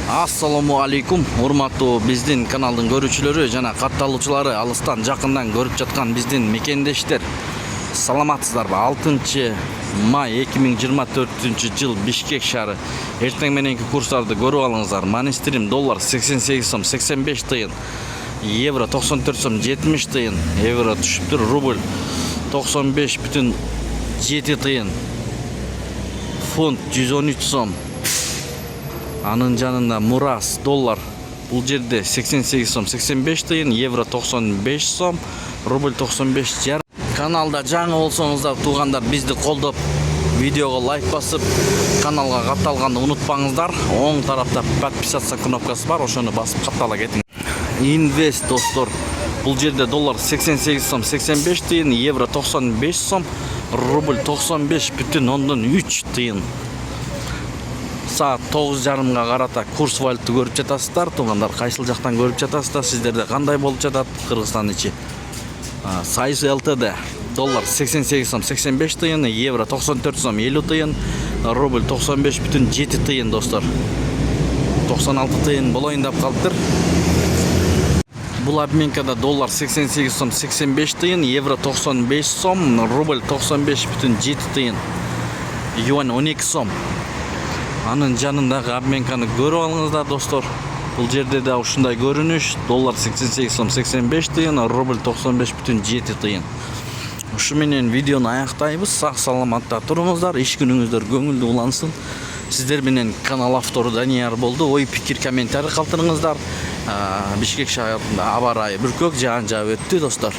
Assalamu alaikum, урматтуу биздин каналдын көрүүчүлөрү жана катталуучулары, алыстан жакындан көрүп жаткан биздин мекендештер. Саламатсыздарбы? 6 май 2024 жыл Бишкек шаары. Эртең мененки курстарды көрүп алыңыздар. Манистрим доллар 88 сом 85 тыйын, евро 94 сом 70 тыйын, евро түшүптүр, рубль 95,7 тыйын, фунт 113 сом. Анын жанында Мурас доллар бул жерде 88 сом 85 тыйын, евро 95 сом, рубль 95 жарым. Каналда жаңы болсоңуздар, туугандар, бизди колдоп, видеого лайк басып, каналга катталганды унутпаңыздар. Оң тарапта подписаться кнопкасы бар, ошону басып каттала кетиң. Инвест достор, бул жерде доллар 88 сом 85 тыйын, евро 95 сом, рубль 95,3 тыйын. Саат 9:30 карата курс валюта көрүп жатасыздар. Туугандар, кайсыл жактан көрүп жатасыздар? Сиздерде кандай болуп жатат? Кыргызстан ичи Сайыз ЛТД доллар 88 сом 85 тыйын, евро 94 сом 50 тыйын, рубль 95,7 тыйын достор. 96 тыйын болоюн деп калыптыр. Бул обменкада доллар 88 сом 85 тыйын, евро 95 сом, рубль 95,7 тыйын, юань 12 сом. Анын жанындагы обменканы көрүп алыңыздар достор. Бул жерде да ушундай көрүнүш, доллар 88 сом 85 тыйын, рубль 95,7 тыйын. Ушу менен видеону аяктайбыз. Сак саламатта туруңуздар, иш күнүңүздөр көңүлдүү улансын. Сиздер менен канал автору Данияр болду. Ой, пикир, комментарий калтырыңыздар. Бишкек шаарында аба ырайы бүркөк, жаан жаап өттү достор.